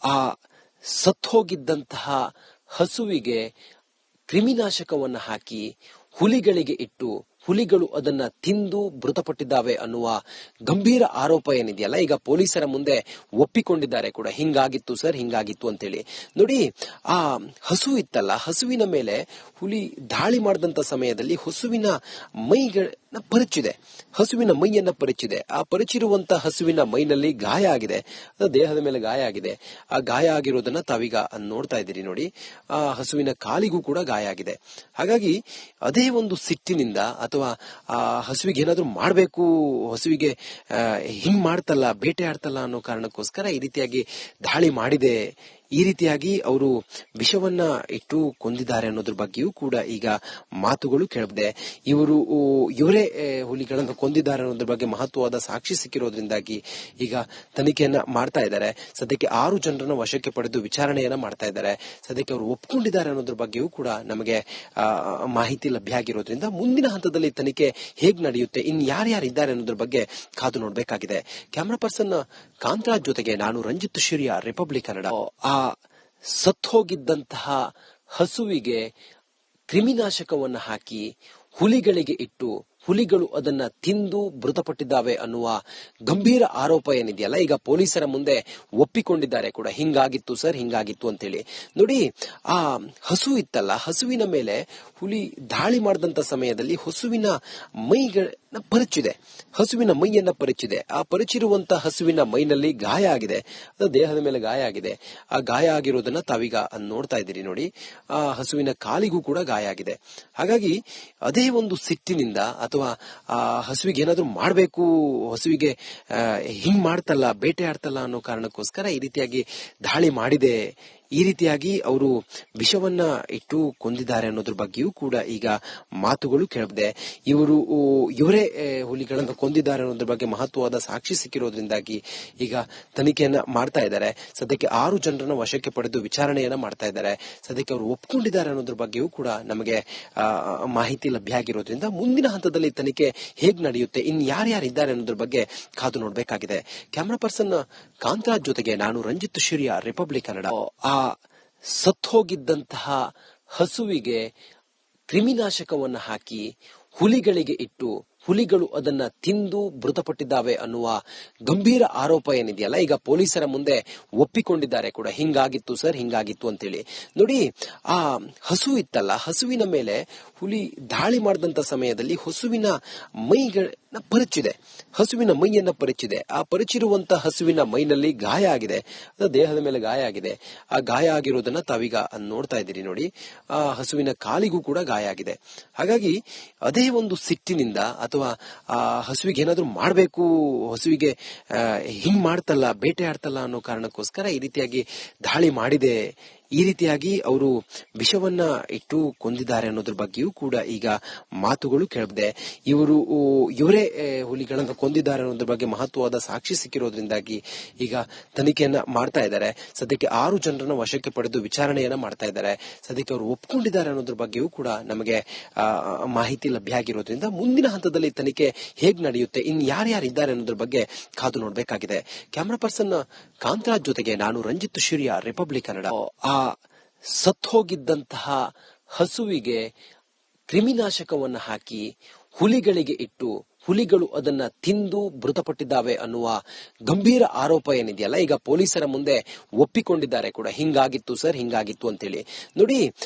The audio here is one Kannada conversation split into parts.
ಆ ಸತ್ತೋಗಿದ್ದಂತಹ ಹಸುವಿಗೆ ಕ್ರಿಮಿನಾಶಕವನ್ನು ಹಾಕಿ ಹುಲಿಗಳಿಗೆ ಇಟ್ಟು ಹುಲಿಗಳು ಅದನ್ನ ತಿಂದು ಮೃತಪಟ್ಟಿದ್ದಾವೆ ಅನ್ನುವ ಗಂಭೀರ ಆರೋಪ ಏನಿದೆಯಲ್ಲ, ಈಗ ಪೊಲೀಸರ ಮುಂದೆ ಒಪ್ಪಿಕೊಂಡಿದ್ದಾರೆ ಕೂಡ. ಹಿಂಗಾಗಿತ್ತು ಸರ್, ಹಿಂಗಾಗಿತ್ತು ಅಂತೇಳಿ. ನೋಡಿ, ಆ ಹಸು ಇತ್ತಲ್ಲ, ಹಸುವಿನ ಮೇಲೆ ಹುಲಿ ದಾಳಿ ಮಾಡಿದಂತ ಸಮಯದಲ್ಲಿ ಹಸುವಿನ ಮೈಗಳನ್ನ ಪರಿಚಿದೆ, ಹಸುವಿನ ಮೈಯನ್ನ ಪರಿಚಿದೆ. ಆ ಪರಿಚಿರುವಂತ ಹಸುವಿನ ಮೈನಲ್ಲಿ ಗಾಯ ಆಗಿದೆ, ದೇಹದ ಮೇಲೆ ಗಾಯ ಆಗಿದೆ. ಆ ಗಾಯ ಆಗಿರೋದನ್ನ ತಾವೀಗ ನೋಡ್ತಾ ಇದ್ದೀರಿ ನೋಡಿ. ಆ ಹಸುವಿನ ಕಾಲಿಗೂ ಕೂಡ ಗಾಯ ಆಗಿದೆ. ಹಾಗಾಗಿ ಅದೇ ಒಂದು ಸಿಟ್ಟಿನಿಂದ ಅಥವಾ ಆ ಹಸುವಿಗೆ ಏನಾದ್ರೂ ಮಾಡಬೇಕು, ಹಸುವಿಗೆ ಹಿಂಗ್ ಮಾಡ್ತಲ್ಲ, ಬೇಟೆ ಆಡ್ತಲ್ಲ ಅನ್ನೋ ಕಾರಣಕ್ಕೋಸ್ಕರ ಈ ರೀತಿಯಾಗಿ ದಾಳಿ ಮಾಡಿದೆ. ಈ ರೀತಿಯಾಗಿ ಅವರು ವಿಷವನ್ನ ಇಟ್ಟು ಕೊಂದಿದ್ದಾರೆ ಅನ್ನೋದ್ರ ಬಗ್ಗೆಯೂ ಕೂಡ ಈಗ ಮಾತುಗಳು ಕೇಳಿದೆ. ಇವರೇ ಹುಲಿಗಳನ್ನು ಕೊಂದಿದ್ದಾರೆ ಅನ್ನೋದ್ರ ಬಗ್ಗೆ ಮಹತ್ವವಾದ ಸಾಕ್ಷಿ ಸಿಕ್ಕಿರೋದ್ರಿಂದಾಗಿ ಈಗ ತನಿಖೆಯನ್ನ ಮಾಡ್ತಾ ಇದ್ದಾರೆ. ಸದ್ಯಕ್ಕೆ 6 ಜನರನ್ನ ವಶಕ್ಕೆ ಪಡೆದು ವಿಚಾರಣೆಯನ್ನ ಮಾಡ್ತಾ ಇದ್ದಾರೆ. ಸದ್ಯಕ್ಕೆ ಅವರು ಒಪ್ಕೊಂಡಿದ್ದಾರೆ ಅನ್ನೋದ್ರ ಬಗ್ಗೆಯೂ ಕೂಡ ನಮಗೆ ಮಾಹಿತಿ ಲಭ್ಯ ಆಗಿರೋದ್ರಿಂದ ಮುಂದಿನ ಹಂತದಲ್ಲಿ ತನಿಖೆ ಹೇಗ್ ನಡೆಯುತ್ತೆ, ಇನ್ ಯಾರ್ಯಾರಿದ್ದಾರೆ ಅನ್ನೋದ್ರ ಬಗ್ಗೆ ಕಾದು ನೋಡಬೇಕಾಗಿದೆ. ಕ್ಯಾಮರಾ ಪರ್ಸನ್ ಕಾಂತರಾಜ್ ಜೊತೆಗೆ ನಾನು ರಂಜಿತ್ ಶಿರಿಯಾ, ರಿಪಬ್ಲಿಕ್ ಕನ್ನಡ. ಆ ಸತ್ತೋಗಿದ್ದಂತಹ ಹಸುವಿಗೆ ಕ್ರಿಮಿನಾಶಕವನ್ನು ಹಾಕಿ ಹುಲಿಗಳಿಗೆ ಇಟ್ಟು ಹುಲಿಗಳು ಅದನ್ನ ತಿಂದು ಮೃತಪಟ್ಟಿದ್ದಾವೆ ಅನ್ನುವ ಗಂಭೀರ ಆರೋಪ ಏನಿದೆಯಲ್ಲ, ಈಗ ಪೊಲೀಸರ ಮುಂದೆ ಒಪ್ಪಿಕೊಂಡಿದ್ದಾರೆ ಕೂಡ. ಹಿಂಗಾಗಿತ್ತು ಸರ್, ಹಿಂಗಾಗಿತ್ತು ಅಂತೇಳಿ. ನೋಡಿ, ಆ ಹಸು ಇತ್ತಲ್ಲ, ಹಸುವಿನ ಮೇಲೆ ಹುಲಿ ದಾಳಿ ಮಾಡಿದಂತ ಸಮಯದಲ್ಲಿ ಹಸುವಿನ ಮೈಗಳನ್ನ ಪರಿಚಿದೆ, ಹಸುವಿನ ಮೈಯನ್ನ ಪರಿಚಿದೆ. ಆ ಪರಿಚಿರುವಂತ ಹಸುವಿನ ಮೈನಲ್ಲಿ ಗಾಯ ಆಗಿದೆ, ದೇಹದ ಮೇಲೆ ಗಾಯ ಆಗಿದೆ. ಆ ಗಾಯ ಆಗಿರೋದನ್ನ ತಾವೀಗ ನೋಡ್ತಾ ಇದ್ದೀರಿ ನೋಡಿ. ಆ ಹಸುವಿನ ಕಾಲಿಗೂ ಕೂಡ ಗಾಯ ಆಗಿದೆ. ಹಾಗಾಗಿ ಅದೇ ಒಂದು ಸಿಟ್ಟಿನಿಂದ ಅಥವಾ ಆ ಹಸುವಿಗೆ ಏನಾದ್ರೂ ಮಾಡಬೇಕು, ಹಸುವಿಗೆ ಹಿಂಗ್ ಮಾಡ್ತಲ್ಲ, ಬೇಟೆ ಆಡ್ತಲ್ಲ ಅನ್ನೋ ಕಾರಣಕ್ಕೋಸ್ಕರ ಈ ರೀತಿಯಾಗಿ ದಾಳಿ ಮಾಡಿದೆ. ಈ ರೀತಿಯಾಗಿ ಅವರು ವಿಷವನ್ನ ಇಟ್ಟು ಕೊಂದಿದ್ದಾರೆ ಅನ್ನೋದ್ರ ಬಗ್ಗೆಯೂ ಕೂಡ ಈಗ ಮಾತುಗಳು ಕೇಳಿದೆ. ಇವರೇ ಹುಲಿಗಳನ್ನು ಕೊಂದಿದ್ದಾರೆ ಅನ್ನೋದ್ರ ಬಗ್ಗೆ ಮಹತ್ವವಾದ ಸಾಕ್ಷಿ ಸಿಕ್ಕಿರೋದ್ರಿಂದಾಗಿ ಈಗ ತನಿಖೆಯನ್ನ ಮಾಡ್ತಾ ಇದ್ದಾರೆ. ಸದ್ಯಕ್ಕೆ 6 ಜನರನ್ನ ವಶಕ್ಕೆ ಪಡೆದು ವಿಚಾರಣೆಯನ್ನ ಮಾಡ್ತಾ ಇದ್ದಾರೆ. ಸದ್ಯಕ್ಕೆ ಅವರು ಒಪ್ಕೊಂಡಿದ್ದಾರೆ ಅನ್ನೋದ್ರ ಬಗ್ಗೆಯೂ ಕೂಡ ನಮಗೆ ಮಾಹಿತಿ ಲಭ್ಯ ಆಗಿರೋದ್ರಿಂದ ಮುಂದಿನ ಹಂತದಲ್ಲಿ ತನಿಖೆ ಹೇಗ್ ನಡೆಯುತ್ತೆ, ಇನ್ ಯಾರ್ಯಾರಿದ್ದಾರೆ ಅನ್ನೋದ್ರ ಬಗ್ಗೆ ಕಾದು ನೋಡಬೇಕಾಗಿದೆ. ಕ್ಯಾಮರಾ ಪರ್ಸನ್ ಕಾಂತರಾಜ್ ಜೊತೆಗೆ ನಾನು ರಂಜಿತ್ ಶಿರಿಯಾ, ರಿಪಬ್ಲಿಕ್ ಕನ್ನಡ. ಆ ಸತ್ತೋಗಿದ್ದಂತಹ ಹಸುವಿಗೆ ಕ್ರಿಮಿನಾಶಕವನ್ನು ಹಾಕಿ ಹುಲಿಗಳಿಗೆ ಇಟ್ಟು ಹುಲಿಗಳು ಅದನ್ನ ತಿಂದು ಮೃತಪಟ್ಟಿದ್ದಾವೆ ಅನ್ನುವ ಗಂಭೀರ ಆರೋಪ ಏನಿದೆಯಲ್ಲ, ಈಗ ಪೊಲೀಸರ ಮುಂದೆ ಒಪ್ಪಿಕೊಂಡಿದ್ದಾರೆ ಕೂಡ. ಹಿಂಗಾಗಿತ್ತು ಸರ್, ಹಿಂಗಾಗಿತ್ತು ಅಂತೇಳಿ. ನೋಡಿ, ಆ ಹಸು ಇತ್ತಲ್ಲ, ಹಸುವಿನ ಮೇಲೆ ಹುಲಿ ದಾಳಿ ಮಾಡಿದಂತ ಸಮಯದಲ್ಲಿ ಹಸುವಿನ ಮೈಗಳನ್ನ ಪರಿಚಿದೆ, ಹಸುವಿನ ಮೈಯನ್ನ ಪರಿಚಿದೆ. ಆ ಪರಿಚಿರುವಂತ ಹಸುವಿನ ಮೈನಲ್ಲಿ ಗಾಯ ಆಗಿದೆ, ದೇಹದ ಮೇಲೆ ಗಾಯ ಆಗಿದೆ. ಆ ಗಾಯ ಆಗಿರೋದನ್ನ ತಾವೀಗ ನೋಡ್ತಾ ಇದ್ದೀರಿ ನೋಡಿ. ಆ ಹಸುವಿನ ಕಾಲಿಗೂ ಕೂಡ ಗಾಯ ಆಗಿದೆ. ಹಾಗಾಗಿ ಅದೇ ಒಂದು ಸಿಟ್ಟಿನಿಂದ ಅಥವಾ ಆ ಹಸುವಿಗೆ ಏನಾದ್ರೂ ಮಾಡಬೇಕು, ಹಸುವಿಗೆ ಹಿಂಗ್ ಮಾಡ್ತಲ್ಲ, ಬೇಟೆ ಆಡ್ತಲ್ಲ ಅನ್ನೋ ಕಾರಣಕ್ಕೋಸ್ಕರ ಈ ರೀತಿಯಾಗಿ ದಾಳಿ ಮಾಡಿದೆ. ಈ ರೀತಿಯಾಗಿ ಅವರು ವಿಷವನ್ನ ಇಟ್ಟು ಕೊಂದಿದ್ದಾರೆ ಅನ್ನೋದ್ರ ಬಗ್ಗೆಯೂ ಕೂಡ ಈಗ ಮಾತುಗಳು ಕೇಳಿದೆ. ಇವರೇ ಹುಲಿಗಳನ್ನು ಕೊಂದಿದ್ದಾರೆ ಅನ್ನೋದ್ರ ಬಗ್ಗೆ ಮಹತ್ವವಾದ ಸಾಕ್ಷಿ ಸಿಕ್ಕಿರೋದ್ರಿಂದಾಗಿ ಈಗ ತನಿಖೆಯನ್ನ ಮಾಡ್ತಾ ಇದ್ದಾರೆ. ಸದ್ಯಕ್ಕೆ 6 ಜನರನ್ನ ವಶಕ್ಕೆ ಪಡೆದು ವಿಚಾರಣೆಯನ್ನ ಮಾಡ್ತಾ ಇದ್ದಾರೆ. ಸದ್ಯಕ್ಕೆ ಅವರು ಒಪ್ಕೊಂಡಿದ್ದಾರೆ ಅನ್ನೋದ್ರ ಬಗ್ಗೆಯೂ ಕೂಡ ನಮಗೆ ಮಾಹಿತಿ ಲಭ್ಯ ಆಗಿರೋದ್ರಿಂದ ಮುಂದಿನ ಹಂತದಲ್ಲಿ ತನಿಖೆ ಹೇಗ್ ನಡೆಯುತ್ತೆ, ಇನ್ ಯಾರ್ಯಾರಿದ್ದಾರೆ ಅನ್ನೋದ್ರ ಬಗ್ಗೆ ಕಾದು ನೋಡಬೇಕಾಗಿದೆ. ಕ್ಯಾಮರಾ ಪರ್ಸನ್ ಕಾಂತರಾಜ್ ಜೊತೆಗೆ ನಾನು ರಂಜಿತ್ ಶಿರಿಯಾ, ರಿಪಬ್ಲಿಕ್ ಕನ್ನಡ. ಆ ಸತ್ತೋಗಿದ್ದಂತಹ ಹಸುವಿಗೆ ಕ್ರಿಮಿನಾಶಕವನ್ನು ಹಾಕಿ ಹುಲಿಗಳಿಗೆ ಇಟ್ಟು ಹುಲಿಗಳು ಅದನ್ನ ತಿಂದು ಮೃತಪಟ್ಟಿದ್ದಾವೆ ಅನ್ನುವ ಗಂಭೀರ ಆರೋಪ ಏನಿದೆಯಲ್ಲ, ಈಗ ಪೊಲೀಸರ ಮುಂದೆ ಒಪ್ಪಿಕೊಂಡಿದ್ದಾರೆ ಕೂಡ. ಹಿಂಗಾಗಿತ್ತು ಸರ್, ಹಿಂಗಾಗಿತ್ತು ಅಂತೇಳಿ. ನೋಡಿ,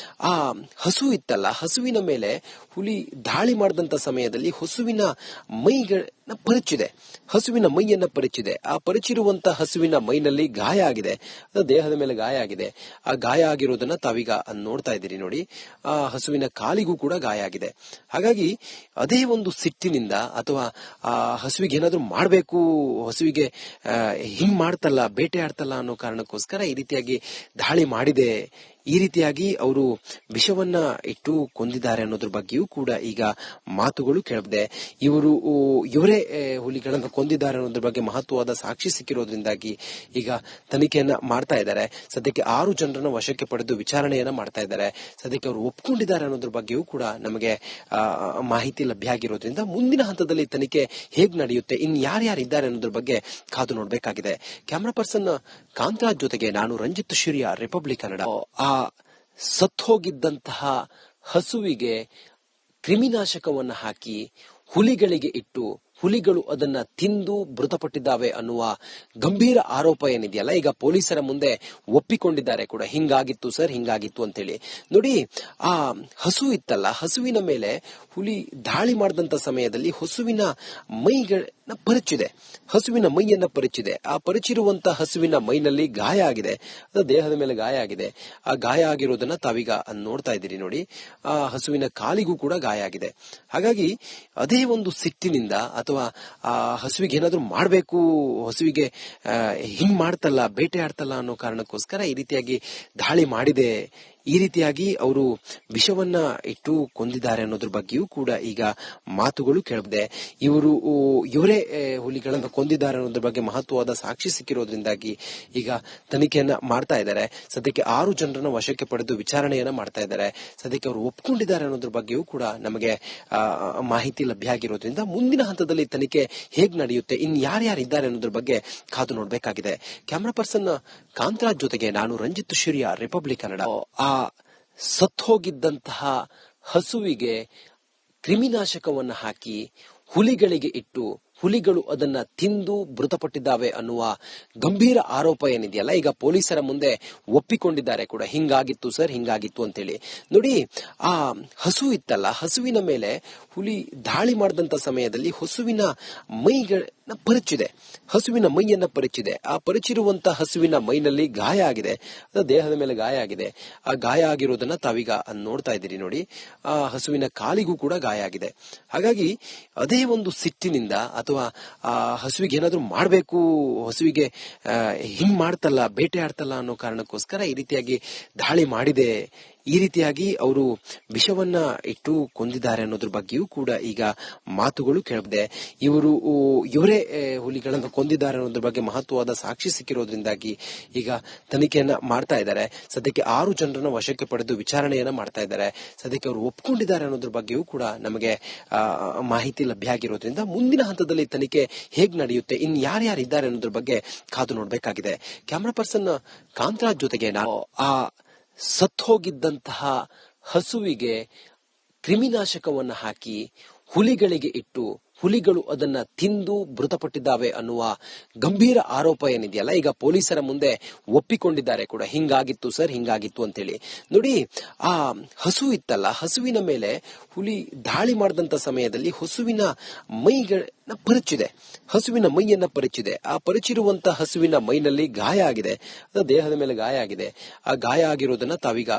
ಆ ಹಸು ಇತ್ತಲ್ಲ, ಹಸುವಿನ ಮೇಲೆ ಹುಲಿ ದಾಳಿ ಮಾಡಿದಂತ ಸಮಯದಲ್ಲಿ ಹಸುವಿನ ಮೈಗಳನ್ನ ಪರಿಚಿದೆ, ಹಸುವಿನ ಮೈಯನ್ನ ಪರಿಚಿದೆ. ಆ ಪರಿಚಿರುವಂತ ಹಸುವಿನ ಮೈನಲ್ಲಿ ಗಾಯ ಆಗಿದೆ, ದೇಹದ ಮೇಲೆ ಗಾಯ ಆಗಿದೆ. ಆ ಗಾಯ ಆಗಿರೋದನ್ನ ತಾವೀಗ ನೋಡ್ತಾ ಇದ್ದೀರಿ ನೋಡಿ. ಆ ಹಸುವಿನ ಕಾಲಿಗೂ ಕೂಡ ಗಾಯ ಆಗಿದೆ. ಹಾಗಾಗಿ ಅದೇ ಒಂದು ಸಿಟ್ಟಿನಿಂದ ಅಥವಾ ಆ ಹಸುವಿಗೆ ಏನಾದ್ರೂ ಮಾಡಬೇಕು, ಹಸುವಿಗೆ ಹಿಂಗ್ ಮಾಡ್ತಲ್ಲ, ಬೇಟೆ ಆಡ್ತಲ್ಲ ಅನ್ನೋ ಕಾರಣಕ್ಕೋಸ್ಕರ ಈ ರೀತಿಯಾಗಿ ದಾಳಿ ಮಾಡಿದೆ. ಈ ರೀತಿಯಾಗಿ ಅವರು ವಿಷವನ್ನ ಇಟ್ಟು ಕೊಂದಿದ್ದಾರೆ ಅನ್ನೋದ್ರ ಬಗ್ಗೆಯೂ ಕೂಡ ಈಗ ಮಾತುಗಳು ಕೇಳಿದೆ. ಇವರೇ ಹುಲಿಗಳನ್ನು ಕೊಂದಿದ್ದಾರೆ ಅನ್ನೋದ್ರ ಬಗ್ಗೆ ಮಹತ್ವವಾದ ಸಾಕ್ಷಿ ಸಿಕ್ಕಿರೋದ್ರಿಂದಾಗಿ ಈಗ ತನಿಖೆಯನ್ನ ಮಾಡ್ತಾ ಇದ್ದಾರೆ. ಸದ್ಯಕ್ಕೆ 6 ಜನರನ್ನ ವಶಕ್ಕೆ ಪಡೆದು ವಿಚಾರಣೆಯನ್ನ ಮಾಡ್ತಾ ಇದ್ದಾರೆ. ಸದ್ಯಕ್ಕೆ ಅವರು ಒಪ್ಕೊಂಡಿದ್ದಾರೆ ಅನ್ನೋದ್ರ ಬಗ್ಗೆಯೂ ಕೂಡ ನಮಗೆ ಮಾಹಿತಿ ಲಭ್ಯ ಆಗಿರೋದ್ರಿಂದ ಮುಂದಿನ ಹಂತದಲ್ಲಿ ತನಿಖೆ ಹೇಗ್ ನಡೆಯುತ್ತೆ, ಇನ್ ಯಾರ್ಯಾರಿದ್ದಾರೆ ಅನ್ನೋದ್ರ ಬಗ್ಗೆ ಕಾದು ನೋಡಬೇಕಾಗಿದೆ. ಕ್ಯಾಮರಾ ಪರ್ಸನ್ ಕಾಂತರಾಜ್ ಜೊತೆಗೆ ನಾನು ರಂಜಿತ್ ಶಿರಿಯಾ, ರಿಪಬ್ಲಿಕ್ ಕನ್ನಡ. ಆ ಸತ್ತೋಗಿದ್ದಂತಹ ಹಸುವಿಗೆ ಕ್ರಿಮಿನಾಶಕವನ್ನು ಹಾಕಿ ಹುಲಿಗಳಿಗೆ ಇಟ್ಟು ಹುಲಿಗಳು ಅದನ್ನ ತಿಂದು ಮೃತಪಟ್ಟಿದ್ದಾವೆ ಅನ್ನುವ ಗಂಭೀರ ಆರೋಪ ಏನಿದೆಯಲ್ಲ, ಈಗ ಪೊಲೀಸರ ಮುಂದೆ ಒಪ್ಪಿಕೊಂಡಿದ್ದಾರೆ ಕೂಡ. ಹಿಂಗಾಗಿತ್ತು ಸರ್, ಹಿಂಗಾಗಿತ್ತು ಅಂತೇಳಿ. ನೋಡಿ, ಆ ಹಸು ಇತ್ತಲ್ಲ, ಹಸುವಿನ ಮೇಲೆ ಹುಲಿ ದಾಳಿ ಮಾಡಿದಂತ ಸಮಯದಲ್ಲಿ ಹಸುವಿನ ಮೈಗಳನ್ನ ಪರಿಚಿದೆ, ಹಸುವಿನ ಮೈಯನ್ನ ಪರಿಚಿದೆ. ಆ ಪರಿಚಿರುವಂತ ಹಸುವಿನ ಮೈನಲ್ಲಿ ಗಾಯ ಆಗಿದೆ, ದೇಹದ ಮೇಲೆ ಗಾಯ ಆಗಿದೆ. ಆ ಗಾಯ ಆಗಿರೋದನ್ನ ತಾವೀಗ ನೋಡ್ತಾ ಇದ್ದೀರಿ ನೋಡಿ. ಆ ಹಸುವಿನ ಕಾಲಿಗೂ ಕೂಡ ಗಾಯ ಆಗಿದೆ. ಹಾಗಾಗಿ ಅದೇ ಒಂದು ಸಿಟ್ಟಿನಿಂದ ಅಥವಾ ಆ ಹಸುವಿಗೆ ಏನಾದ್ರೂ ಮಾಡಬೇಕು, ಹಸುವಿಗೆ ಹಿಂಗ್ ಮಾಡ್ತಲ್ಲ, ಬೇಟೆ ಆಡ್ತಲ್ಲ ಅನ್ನೋ ಕಾರಣಕ್ಕೋಸ್ಕರ ಈ ರೀತಿಯಾಗಿ ದಾಳಿ ಮಾಡಿದೆ. ಈ ರೀತಿಯಾಗಿ ಅವರು ವಿಷವನ್ನ ಇಟ್ಟು ಕೊಂದಿದ್ದಾರೆ ಅನ್ನೋದ್ರ ಬಗ್ಗೆಯೂ ಕೂಡ ಈಗ ಮಾತುಗಳು ಕೇಳಿದೆ. ಇವರೇ ಹುಲಿಗಳನ್ನು ಕೊಂದಿದ್ದಾರೆ ಅನ್ನೋದ್ರ ಬಗ್ಗೆ ಮಹತ್ವವಾದ ಸಾಕ್ಷಿ ಸಿಕ್ಕಿರೋದ್ರಿಂದಾಗಿ ಈಗ ತನಿಖೆಯನ್ನ ಮಾಡ್ತಾ ಇದ್ದಾರೆ. ಸದ್ಯಕ್ಕೆ 6 ಜನರನ್ನ ವಶಕ್ಕೆ ಪಡೆದು ವಿಚಾರಣೆಯನ್ನ ಮಾಡ್ತಾ ಇದ್ದಾರೆ. ಸದ್ಯಕ್ಕೆ ಅವರು ಒಪ್ಕೊಂಡಿದ್ದಾರೆ ಅನ್ನೋದ್ರ ಬಗ್ಗೆಯೂ ಕೂಡ ನಮಗೆ ಮಾಹಿತಿ ಲಭ್ಯ ಆಗಿರೋದ್ರಿಂದ ಮುಂದಿನ ಹಂತದಲ್ಲಿ ತನಿಖೆ ಹೇಗ್ ನಡೆಯುತ್ತೆ, ಇನ್ ಯಾರ್ಯಾರಿದ್ದಾರೆ ಅನ್ನೋದ್ರ ಬಗ್ಗೆ ಕಾದು ನೋಡಬೇಕಾಗಿದೆ. ಕ್ಯಾಮರಾ ಪರ್ಸನ್ ಕಾಂತರಾಜ್ ಜೊತೆಗೆ ನಾನು ರಂಜಿತ್ ಶಿರಿಯಾ, ರಿಪಬ್ಲಿಕ್ ಕನ್ನಡ. ಆ ಸತ್ತೋಗಿದ್ದಂತಹ ಹಸುವಿಗೆ ಕ್ರಿಮಿನಾಶಕವನ್ನು ಹಾಕಿ ಹುಲಿಗಳಿಗೆ ಇಟ್ಟು ಹುಲಿಗಳು ಅದನ್ನ ತಿಂದು ಮೃತಪಟ್ಟಿದ್ದಾವೆ ಅನ್ನುವ ಗಂಭೀರ ಆರೋಪ ಏನಿದೆಯಲ್ಲ, ಈಗ ಪೊಲೀಸರ ಮುಂದೆ ಒಪ್ಪಿಕೊಂಡಿದ್ದಾರೆ ಕೂಡ. ಹಿಂಗಾಗಿತ್ತು ಸರ್, ಹಿಂಗಾಗಿತ್ತು ಅಂತೇಳಿ. ನೋಡಿ, ಆ ಹಸು ಇತ್ತಲ್ಲ, ಹಸುವಿನ ಮೇಲೆ ಹುಲಿ ದಾಳಿ ಮಾಡಿದಂತ ಸಮಯದಲ್ಲಿ ಹಸುವಿನ ಮೈಗಳನ್ನ ಪರಿಚಿದೆ, ಹಸುವಿನ ಮೈಯನ್ನ ಪರಿಚಿದೆ. ಆ ಪರಿಚಿರುವಂತ ಹಸುವಿನ ಮೈನಲ್ಲಿ ಗಾಯ ಆಗಿದೆ, ದೇಹದ ಮೇಲೆ ಗಾಯ ಆಗಿದೆ. ಆ ಗಾಯ ಆಗಿರೋದನ್ನ ತಾವೀಗ ನೋಡ್ತಾ ಇದ್ದೀರಿ ನೋಡಿ. ಆ ಹಸುವಿನ ಕಾಲಿಗೂ ಕೂಡ ಗಾಯ ಆಗಿದೆ. ಹಾಗಾಗಿ ಅದೇ ಒಂದು ಸಿಟ್ಟಿನಿಂದ ಅಥವಾ ಆ ಹಸುವಿಗೆ ಏನಾದ್ರೂ ಮಾಡಬೇಕು, ಹಸುವಿಗೆ ಹಿಂಗ್ ಮಾಡ್ತಲ್ಲ, ಬೇಟೆ ಆಡ್ತಲ್ಲ ಅನ್ನೋ ಕಾರಣಕ್ಕೋಸ್ಕರ ಈ ರೀತಿಯಾಗಿ ದಾಳಿ ಮಾಡಿದೆ. ಈ ರೀತಿಯಾಗಿ ಅವರು ವಿಷವನ್ನ ಇಟ್ಟು ಕೊಂದಿದ್ದಾರೆ ಅನ್ನೋದ್ರ ಬಗ್ಗೆಯೂ ಕೂಡ ಈಗ ಮಾತುಗಳು ಕೇಳಿದೆ. ಇವರೇ ಹುಲಿಗಳನ್ನು ಕೊಂದಿದ್ದಾರೆ ಅನ್ನೋದ್ರ ಬಗ್ಗೆ ಮಹತ್ವವಾದ ಸಾಕ್ಷಿ ಸಿಕ್ಕಿರೋದ್ರಿಂದಾಗಿ ಈಗ ತನಿಖೆಯನ್ನ ಮಾಡ್ತಾ ಇದ್ದಾರೆ. ಸದ್ಯಕ್ಕೆ 6 ಜನರನ್ನ ವಶಕ್ಕೆ ಪಡೆದು ವಿಚಾರಣೆಯನ್ನ ಮಾಡ್ತಾ ಇದ್ದಾರೆ. ಸದ್ಯಕ್ಕೆ ಅವರು ಒಪ್ಕೊಂಡಿದ್ದಾರೆ ಅನ್ನೋದ್ರ ಬಗ್ಗೆಯೂ ಕೂಡ ನಮಗೆ ಮಾಹಿತಿ ಲಭ್ಯ ಆಗಿರೋದ್ರಿಂದ ಮುಂದಿನ ಹಂತದಲ್ಲಿ ತನಿಖೆ ಹೇಗ್ ನಡೆಯುತ್ತೆ, ಇನ್ ಯಾರ್ಯಾರಿದ್ದಾರೆ ಅನ್ನೋದ್ರ ಬಗ್ಗೆ ಕಾದು ನೋಡಬೇಕಾಗಿದೆ. ಕ್ಯಾಮರಾ ಪರ್ಸನ್ ಕಾಂತರಾಜ್ ಜೊತೆಗೆ ನಾವು ಆ ಸತ್ತೋಗಿದ್ದಂತಹ ಹಸುವಿಗೆ ಕ್ರಿಮಿನಾಶಕವನ್ನು ಹಾಕಿ ಹುಲಿಗಳಿಗೆ ಇಟ್ಟು ಹುಲಿಗಳು ಅದನ್ನ ತಿಂದು ಮೃತಪಟ್ಟಿದ್ದಾವೆ ಅನ್ನುವ ಗಂಭೀರ ಆರೋಪ ಏನಿದೆಯಲ್ಲ, ಈಗ ಪೊಲೀಸರ ಮುಂದೆ ಒಪ್ಪಿಕೊಂಡಿದ್ದಾರೆ ಕೂಡ. ಹಿಂಗಾಗಿತ್ತು ಸರ್, ಹಿಂಗಾಗಿತ್ತು ಅಂತೇಳಿ. ನೋಡಿ, ಆ ಹಸು ಇತ್ತಲ್ಲ, ಹಸುವಿನ ಮೇಲೆ ಹುಲಿ ದಾಳಿ ಮಾಡಿದಂತ ಸಮಯದಲ್ಲಿ ಹಸುವಿನ ಮೈಗಳನ್ನ ಪರಿಚಿದೆ, ಹಸುವಿನ ಮೈಯನ್ನ ಪರಿಚಿದೆ. ಆ ಪರಿಚಿರುವಂತ ಹಸುವಿನ ಮೈನಲ್ಲಿ ಗಾಯ ಆಗಿದೆ, ದೇಹದ ಮೇಲೆ ಗಾಯ ಆಗಿದೆ. ಆ ಗಾಯ ಆಗಿರೋದನ್ನ ತಾವೀಗ